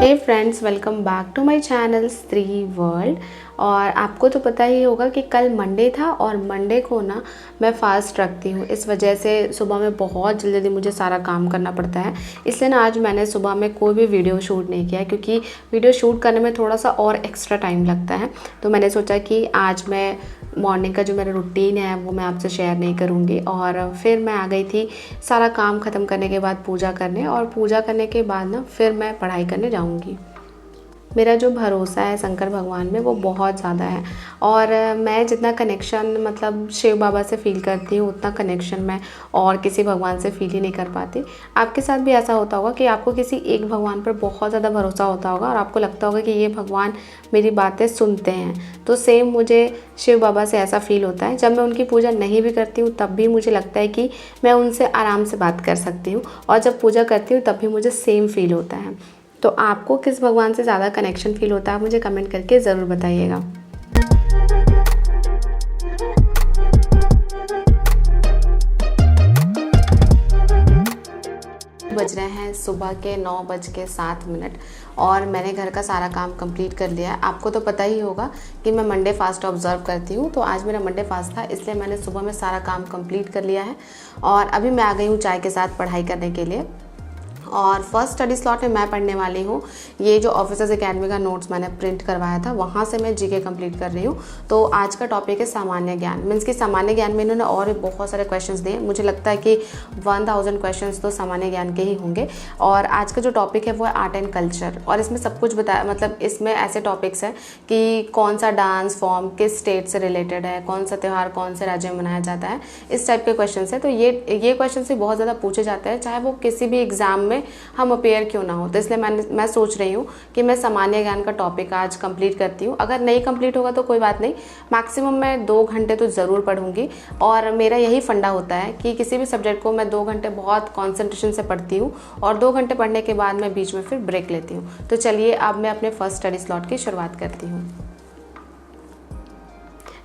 Hey friends, welcome back to my channel Stree world. और आपको तो पता ही होगा कि कल मंडे था और मंडे को ना मैं फ़ास्ट रखती हूँ। इस वजह से सुबह में बहुत जल्दी मुझे सारा काम करना पड़ता है। इसलिए ना आज मैंने सुबह में कोई भी वीडियो शूट नहीं किया, क्योंकि वीडियो शूट करने में थोड़ा सा और एक्स्ट्रा टाइम लगता है। तो मैंने सोचा कि आज मैं मॉर्निंग का जो मेरा रूटीन है वो मैं आपसे शेयर नहीं करूँगी। और फिर मैं आ गई थी सारा काम ख़त्म करने के बाद पूजा करने, और पूजा करने के बाद ना फिर मैं पढ़ाई करने जाऊँगी। मेरा जो भरोसा है शंकर भगवान में वो बहुत ज़्यादा है, और मैं जितना कनेक्शन मतलब शिव बाबा से फ़ील करती हूँ उतना कनेक्शन मैं और किसी भगवान से फ़ील ही नहीं कर पाती। आपके साथ भी ऐसा होता होगा कि आपको किसी एक भगवान पर बहुत ज़्यादा भरोसा होता होगा और आपको लगता होगा कि ये भगवान मेरी बातें सुनते हैं। तो सेम मुझे शिव बाबा से ऐसा फ़ील होता है। जब मैं उनकी पूजा नहीं भी करती हूँ तब भी मुझे लगता है कि मैं उनसे आराम से बात कर सकती हूँ, और जब पूजा करती हूँ तब भी मुझे सेम फ़ील होता है। तो आपको किस भगवान से ज़्यादा कनेक्शन फ़ील होता है, आप मुझे कमेंट करके ज़रूर बताइएगा। बज रहे हैं सुबह के 9:07 और मैंने घर का सारा काम कंप्लीट कर लिया है। आपको तो पता ही होगा कि मैं मंडे फास्ट ऑब्ज़र्व करती हूँ, तो आज मेरा मंडे फास्ट था, इसलिए मैंने सुबह में सारा काम कंप्लीट कर लिया है। और अभी मैं आ गई हूँ चाय के साथ पढ़ाई करने के लिए। और फर्स्ट स्टडी स्लॉट में मैं पढ़ने वाली हूँ ये जो ऑफिसर्स एकेडमी का नोट्स मैंने प्रिंट करवाया था, वहाँ से मैं जीके कंप्लीट कर रही हूँ। तो आज का टॉपिक है सामान्य ज्ञान। मीन्स कि सामान्य ज्ञान में इन्होंने और भी बहुत सारे क्वेश्चंस दिए। मुझे लगता है कि 1000 क्वेश्चंस तो सामान्य ज्ञान के ही होंगे। और आज का जो टॉपिक है वो है आर्ट एंड कल्चर, और इसमें सब कुछ बताया, मतलब इसमें ऐसे टॉपिक्स हैं कि कौन सा डांस फॉर्म किस स्टेट से रिलेटेड है, कौन सा त्यौहार कौन से राज्य में मनाया जाता है, इस टाइप के क्वेश्चन है। तो ये क्वेश्चन से बहुत ज़्यादा पूछे जाते हैं, चाहे वो किसी भी एग्ज़ाम में हम अपेयर क्यों ना हो। तो इसलिए मैं सोच रही हूँ कि मैं सामान्य ज्ञान का टॉपिक आज कंप्लीट करती हूँ। अगर नहीं कंप्लीट होगा तो कोई बात नहीं, मैक्सिमम मैं 2 घंटे तो ज़रूर पढ़ूंगी। और मेरा यही फंडा होता है कि किसी भी सब्जेक्ट को मैं 2 घंटे बहुत कॉन्सेंट्रेशन से पढ़ती हूँ, और 2 घंटे पढ़ने के बाद मैं बीच में फिर ब्रेक लेती हूँ। तो चलिए अब मैं अपने फर्स्ट स्टडी स्लॉट की शुरुआत करती हूँ।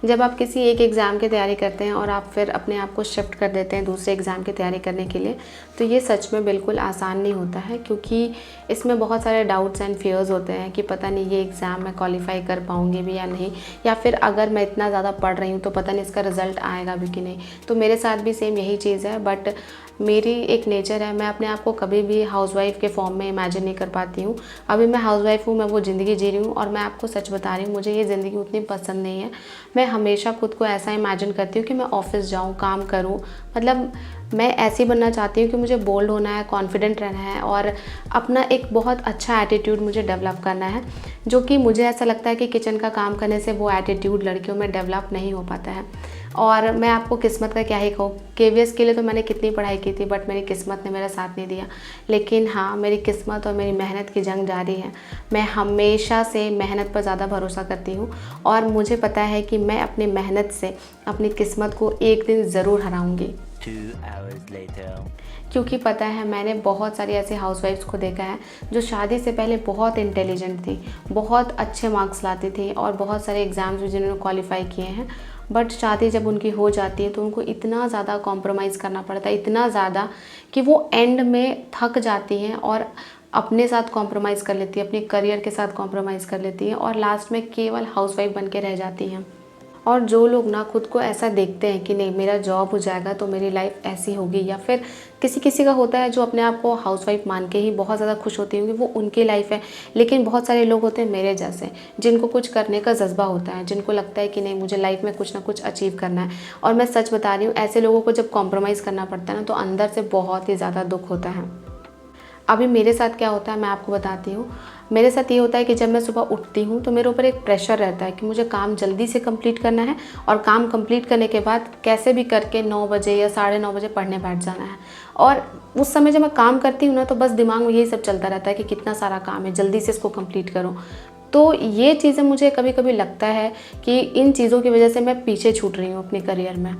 जब आप किसी एक एग्ज़ाम की तैयारी करते हैं और आप फिर अपने आप को शिफ्ट कर देते हैं दूसरे एग्ज़ाम की तैयारी करने के लिए, तो ये सच में बिल्कुल आसान नहीं होता है, क्योंकि इसमें बहुत सारे डाउट्स एंड फियर्स होते हैं कि पता नहीं ये एग्ज़ाम मैं क्वालिफाई कर पाऊँगी भी या नहीं, या फिर अगर मैं इतना ज़्यादा पढ़ रही हूँ तो पता नहीं इसका रिज़ल्ट आएगा भी कि नहीं। तो मेरे साथ भी सेम यही चीज़ है, बट मेरी एक नेचर है, मैं अपने आप को कभी भी हाउसवाइफ के फॉर्म में इमेजिन नहीं कर पाती हूँ। अभी मैं हाउसवाइफ हूँ, मैं वो ज़िंदगी जी रही हूँ, और मैं आपको सच बता रही हूँ मुझे ये ज़िंदगी उतनी पसंद नहीं है। मैं हमेशा खुद को ऐसा इमेजिन करती हूँ कि मैं ऑफिस जाऊँ, काम करूँ, मतलब मैं ऐसी बनना चाहती हूँ कि मुझे बोल्ड होना है, कॉन्फिडेंट रहना है, और अपना एक बहुत अच्छा एटीट्यूड मुझे डेवलप करना है, जो कि मुझे ऐसा लगता है कि किचन का काम करने से वो एटीट्यूड लड़कियों में डेवलप नहीं हो पाता है। और मैं आपको किस्मत का क्या ही कहूँ, केवीएस के लिए तो मैंने कितनी पढ़ाई की थी, बट मेरी किस्मत ने मेरा साथ नहीं दिया। लेकिन हाँ, मेरी किस्मत और मेरी मेहनत की जंग जारी है। मैं हमेशा से मेहनत पर ज़्यादा भरोसा करती हूँ, और मुझे पता है कि मैं अपनी मेहनत से अपनी किस्मत को एक दिन ज़रूर हराऊँगी। 2 hours later. क्योंकि पता है मैंने बहुत सारी ऐसी हाउसवाइफ्स को देखा है जो शादी से पहले बहुत इंटेलिजेंट थी, बहुत अच्छे मार्क्स लाती थी, और बहुत सारे एग्ज़ाम्स भी जिन्होंने क्वालिफाई किए हैं, बट शादी जब उनकी हो जाती है तो उनको इतना ज़्यादा कॉम्प्रोमाइज़ करना पड़ता है, इतना ज़्यादा कि वो एंड में थक जाती हैं और अपने साथ कॉम्प्रोमाइज़ कर लेती है, अपने करियर के साथ कॉम्प्रोमाइज़ कर लेती हैं, और लास्ट में केवल हाउसवाइफ बन के रह जाती हैं। और जो लोग ना खुद को ऐसा देखते हैं कि नहीं मेरा जॉब हो जाएगा तो मेरी लाइफ ऐसी होगी, या फिर किसी किसी का होता है जो अपने आप को हाउसवाइफ मान के ही बहुत ज़्यादा खुश होती होंगी, वो उनकी लाइफ है। लेकिन बहुत सारे लोग होते हैं मेरे जैसे, जिनको कुछ करने का जज्बा होता है, जिनको लगता है कि नहीं मुझे लाइफ में कुछ ना कुछ अचीव करना है। और मैं सच बता रही हूँ, ऐसे लोगों को जब कॉम्प्रोमाइज़ करना पड़ता है ना, तो अंदर से बहुत ही ज़्यादा दुख होता है। अभी मेरे साथ क्या होता है मैं आपको बताती हूँ। मेरे साथ ये होता है कि जब मैं सुबह उठती हूँ तो मेरे ऊपर एक प्रेशर रहता है कि मुझे काम जल्दी से कंप्लीट करना है, और काम कंप्लीट करने के बाद कैसे भी करके 9 बजे या 9:30 बजे पढ़ने बैठ जाना है। और उस समय जब मैं काम करती हूँ ना, तो बस दिमाग में यही सब चलता रहता है कि कितना सारा काम है, जल्दी से इसको कंप्लीट करो। तो ये चीज़ें मुझे कभी कभी लगता है कि इन चीज़ों की वजह से मैं पीछे छूट रही हूँ अपने करियर में।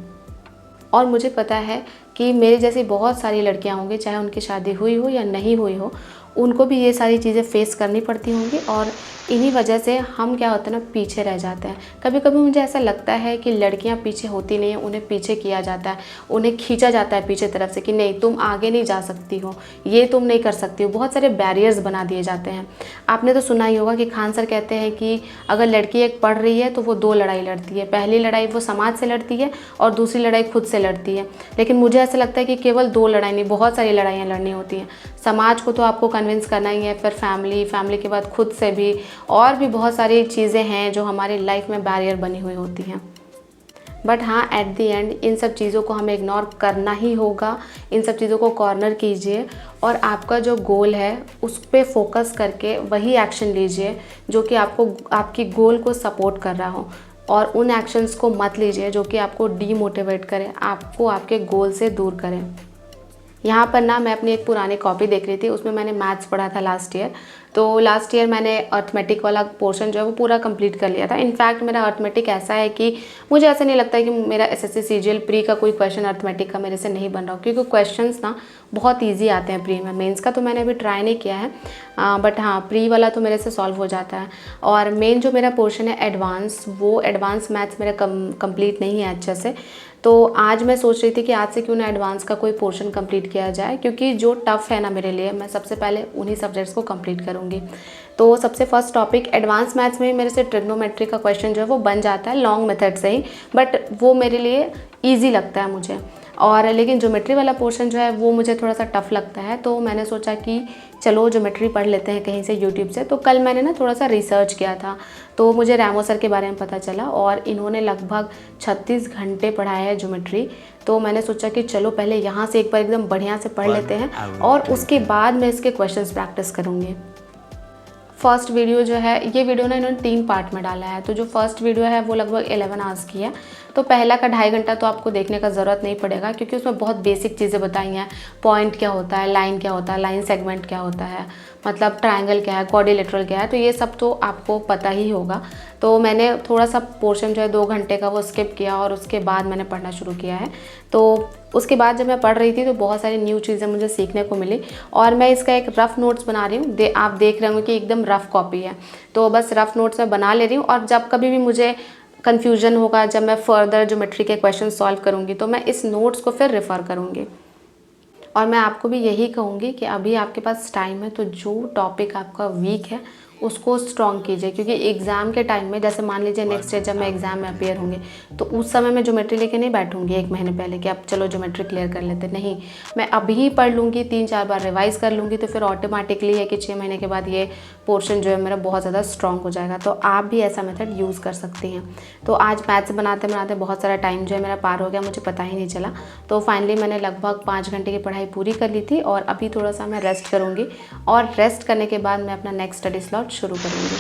और मुझे पता है कि मेरे जैसी बहुत सारी लड़कियां होंगी, चाहे उनकी शादी हुई हो या नहीं हुई हो, उनको भी ये सारी चीज़ें फेस करनी पड़ती होंगी और इन्हीं वजह से हम क्या होता है ना, पीछे रह जाते हैं। कभी कभी मुझे ऐसा लगता है कि लड़कियां पीछे होती नहीं हैं, उन्हें पीछे किया जाता है, उन्हें खींचा जाता है पीछे तरफ से कि नहीं तुम आगे नहीं जा सकती हो, ये तुम नहीं कर सकती हो। बहुत सारे बैरियर्स बना दिए जाते हैं। आपने तो सुना ही होगा कि खान सर कहते हैं कि अगर लड़की एक पढ़ रही है तो वो 2 लड़ाई लड़ती है। पहली लड़ाई वो समाज से लड़ती है और दूसरी लड़ाई खुद से लड़ती है। लेकिन मुझे ऐसा लगता है कि केवल 2 लड़ाई नहीं, बहुत सारी लड़ाइयाँ लड़नी होती हैं। समाज को तो आपको कन्विंस करना ही है, फिर फैमिली के बाद खुद से भी, और भी बहुत सारी चीज़ें हैं जो हमारी लाइफ में बैरियर बनी हुई होती हैं। बट हाँ, एट द एंड इन सब चीज़ों को हमें इग्नोर करना ही होगा। इन सब चीज़ों को कॉर्नर कीजिए और आपका जो गोल है उस पर फोकस करके वही एक्शन लीजिए जो कि आपको आपकी गोल को सपोर्ट कर रहा हो, और उन एक्शंस को मत लीजिए जो कि आपको डीमोटिवेट करें, आपको आपके गोल से दूर करें। यहाँ पर ना मैं अपनी एक पुरानी कॉपी देख रही थी, उसमें मैंने मैथ्स पढ़ा था लास्ट ईयर। तो लास्ट ईयर मैंने अर्थमेटिक वाला पोर्शन जो है वो पूरा कंप्लीट कर लिया था। इनफैक्ट मेरा अर्थमेटिक ऐसा है कि मुझे ऐसा नहीं लगता है कि मेरा एसएससी सीजीएल प्री का कोई क्वेश्चन अर्थमेटिक का मेरे से नहीं बन रहा हो, क्योंकि क्वेश्चंस ना बहुत ईजी आते हैं प्री में। मेंस का तो मैंने अभी ट्राई नहीं किया है, बट हाँ प्री वाला तो मेरे से सॉल्व हो जाता है। और मेन जो मेरा पोर्शन है एडवांस, वो एडवांस मैथ्स मेरा कंप्लीट नहीं है अच्छे से। तो आज मैं सोच रही थी कि आज से क्यों ना एडवांस का कोई पोर्शन कंप्लीट किया जाए, क्योंकि जो टफ़ है ना मेरे लिए, मैं सबसे पहले उन्हीं सब्जेक्ट्स को कंप्लीट करूँगी। तो सबसे फर्स्ट टॉपिक एडवांस मैथ्स में मेरे से ट्रिग्नोमेट्री का क्वेश्चन जो है वो बन जाता है लॉन्ग मेथड से ही, बट वो मेरे लिए ईजी लगता है मुझे। और लेकिन ज्योमेट्री वाला पोर्शन जो है वो मुझे थोड़ा सा टफ़ लगता है। तो मैंने सोचा कि चलो ज्योमेट्री पढ़ लेते हैं कहीं से यूट्यूब से। तो कल मैंने ना थोड़ा सा रिसर्च किया था, तो मुझे रैमो सर के बारे में पता चला और इन्होंने लगभग 36 घंटे पढ़ाया है ज्योमेट्री। तो मैंने सोचा कि चलो पहले यहाँ से एक बार एकदम बढ़िया से पढ़ लेते हैं और उसके बाद मैं इसके क्वेश्चंस प्रैक्टिस करूँगी। फर्स्ट वीडियो जो है, ये वीडियो ना इन्होंने 3 पार्ट में डाला है। तो जो फर्स्ट वीडियो है वो लगभग 11 आवर्स की है। तो पहला का 2.5 घंटा तो आपको देखने का ज़रूरत नहीं पड़ेगा, क्योंकि उसमें बहुत बेसिक चीज़ें बताई हैं। पॉइंट क्या होता है, लाइन क्या होता है, लाइन सेगमेंट क्या होता है, मतलब ट्रायंगल क्या है, क्वाड्रिलेटरल क्या है, तो ये सब तो आपको पता ही होगा। तो मैंने थोड़ा सा पोर्शन जो है 2 घंटे का वो स्किप किया और उसके बाद मैंने पढ़ना शुरू किया है। तो उसके बाद जब मैं पढ़ रही थी तो बहुत सारी न्यू चीज़ें मुझे सीखने को मिली और मैं इसका एक रफ़ नोट्स बना रही हूँ। आप देख रहे होंगे कि एकदम रफ़ कॉपी है, तो बस रफ़ नोट्स मैं बना ले रही हूँ। और जब कभी भी मुझे कन्फ्यूजन होगा, जब मैं फर्दर ज्योमेट्री के क्वेश्चन सॉल्व करूँगी, तो मैं इस नोट्स को फिर रेफ़र करूँगी। और मैं आपको भी यही कहूँगी कि अभी आपके पास टाइम है, तो जो टॉपिक आपका वीक है उसको स्ट्रॉन्ग कीजिए, क्योंकि एग्ज़ाम के टाइम में, जैसे मान लीजिए नेक्स्ट डे जब मैं एग्ज़ाम में अपेयर होंगे, तो उस समय मैं ज्योमेट्री लेके नहीं बैठूंगी 1 महीने पहले कि अब चलो ज्योमेट्री क्लियर कर लेते, नहीं। मैं अभी ही पढ़ लूँगी, 3-4 बार रिवाइज कर लूँगी, तो फिर ऑटोमेटिकली है कि 6 महीने के बाद ये पोर्शन जो है मेरा बहुत ज़्यादा स्ट्रॉन्ग हो जाएगा। तो आप भी ऐसा मेथड यूज़ कर सकती हैं। तो आज मैथ्स बनाते बनाते बहुत सारा टाइम जो है मेरा पार हो गया, मुझे पता ही नहीं चला। तो फाइनली मैंने लगभग 5 घंटे की पढ़ाई पूरी कर ली थी और अभी थोड़ा सा मैं रेस्ट करूँगी और रेस्ट करने के बाद मैं अपना नेक्स्ट स्टडी स्लॉट शुरू करूँगी।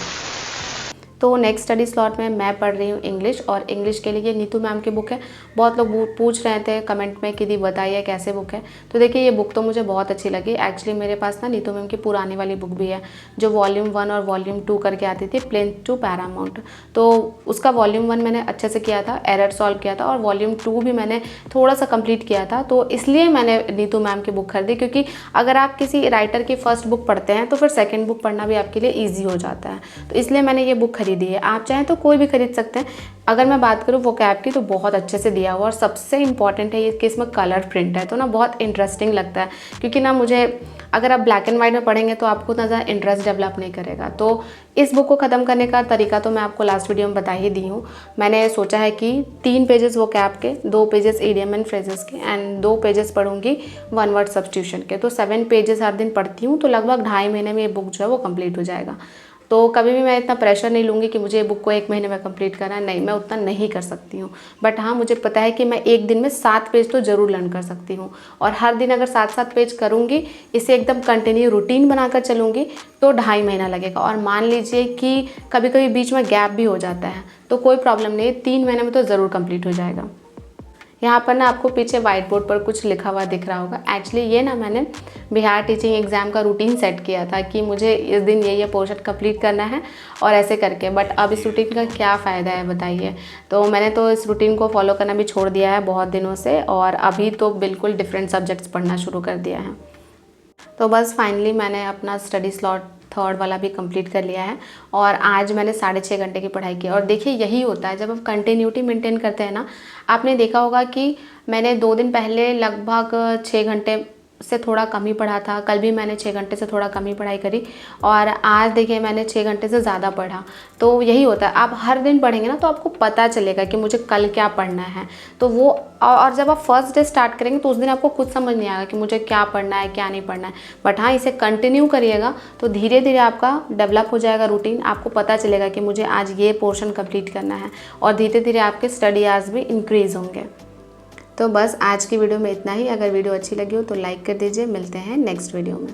तो नेक्स्ट स्टडी स्लॉट में मैं पढ़ रही हूँ इंग्लिश, और इंग्लिश के लिए ये नीतू मैम की बुक है। बहुत लोग पूछ रहे थे कमेंट में कि दी बताइए कैसे बुक है। तो देखिए ये बुक तो मुझे बहुत अच्छी लगी। एक्चुअली मेरे पास ना नीतू मैम की पुरानी वाली बुक भी है, जो वॉल्यूम 1 और वॉल्यूम 2 करके आती थी, प्लेन टू पैरामाउंट। तो उसका वॉल्यूम 1 मैंने अच्छे से किया था, एरर सॉल्व किया था, और वॉल्यूम 2 भी मैंने थोड़ा सा कंप्लीट किया था। तो इसलिए मैंने नीतू मैम की बुक खरीदी, क्योंकि अगर आप किसी राइटर की फर्स्ट बुक पढ़ते हैं तो फिर सेकेंड बुक पढ़ना भी आपके लिए ईजी हो जाता है। तो इसलिए मैंने ये बुक खरीदी है। आप चाहें तो कोई भी खरीद सकते हैं। अगर मैं बात करूँ वोकैब की, तो बहुत अच्छे से दिया हुआ, और सबसे इंपॉर्टेंट है ये कि इसमें कलर प्रिंट है, तो ना बहुत इंटरेस्टिंग लगता है। क्योंकि ना मुझे, अगर आप ब्लैक एंड वाइट में पढ़ेंगे तो आपको उतना ज़्यादा इंटरेस्ट डेवलप नहीं करेगा। तो इस बुक को ख़त्म करने का तरीका तो मैं आपको लास्ट वीडियो में बता ही दी हूँ। मैंने सोचा है कि 3 पेजेस वोकैब के, 2 पेजेस इडियम एंड फ्रेजेस के, एंड 2 पेजेस पढ़ूंगी 1 वर्ड सब्स्टिट्यूशन के। तो 7 पेजेस हर दिन पढ़ती हूँ, तो लगभग 2.5 महीने में ये बुक जो है वो कंप्लीट हो जाएगा। तो कभी भी मैं इतना प्रेशर नहीं लूँगी कि मुझे ये बुक को 1 महीने में कंप्लीट करना है, नहीं, मैं उतना नहीं कर सकती हूँ। बट हाँ, मुझे पता है कि मैं एक दिन में 7 पेज तो ज़रूर लर्न कर सकती हूँ, और हर दिन अगर 7-7 पेज करूँगी, इसे एकदम कंटिन्यू रूटीन बनाकर चलूँगी, तो 2.5 महीना लगेगा। और मान लीजिए कि कभी कभी बीच में गैप भी हो जाता है, तो कोई प्रॉब्लम नहीं, 3 महीने में तो ज़रूर कंप्लीट हो जाएगा। यहाँ पर ना आपको पीछे वाइट बोर्ड पर कुछ लिखा हुआ दिख रहा होगा। एक्चुअली ये ना मैंने बिहार टीचिंग एग्ज़ाम का रूटीन सेट किया था कि मुझे इस दिन ये पोर्शन कंप्लीट करना है और ऐसे करके। बट अब इस रूटीन का क्या फ़ायदा है बताइए। तो मैंने तो इस रूटीन को फॉलो करना भी छोड़ दिया है बहुत दिनों से, और अभी तो बिल्कुल डिफरेंट सब्जेक्ट्स पढ़ना शुरू कर दिया है। तो बस फाइनली मैंने अपना स्टडी स्लॉट थर्ड वाला भी कंप्लीट कर लिया है और आज मैंने 6.5 घंटे की पढ़ाई की। और देखिए यही होता है जब हम कंटिन्यूटी मेंटेन करते हैं ना। आपने देखा होगा कि मैंने 2 दिन पहले लगभग 6 घंटे से थोड़ा कम ही पढ़ा था, कल भी मैंने 6 घंटे से थोड़ा कम ही पढ़ाई करी और आज देखिए मैंने 6 घंटे से ज़्यादा पढ़ा। तो यही होता है, आप हर दिन पढ़ेंगे ना तो आपको पता चलेगा कि मुझे कल क्या पढ़ना है। तो वो और जब आप फर्स्ट डे स्टार्ट करेंगे तो उस दिन आपको खुद समझ नहीं आएगा कि मुझे क्या पढ़ना है क्या नहीं पढ़ना है। बट हाँ, इसे कंटिन्यू करिएगा तो धीरे धीरे आपका डेवलप हो जाएगा रूटीन। आपको पता चलेगा कि मुझे आज ये पोर्शन कंप्लीट करना है और धीरे धीरे आपके स्टडी आवर्स भी इंक्रीज़ होंगे। तो बस आज की वीडियो में इतना ही। अगर वीडियो अच्छी लगी हो तो लाइक कर दीजिए। मिलते हैं नेक्स्ट वीडियो में।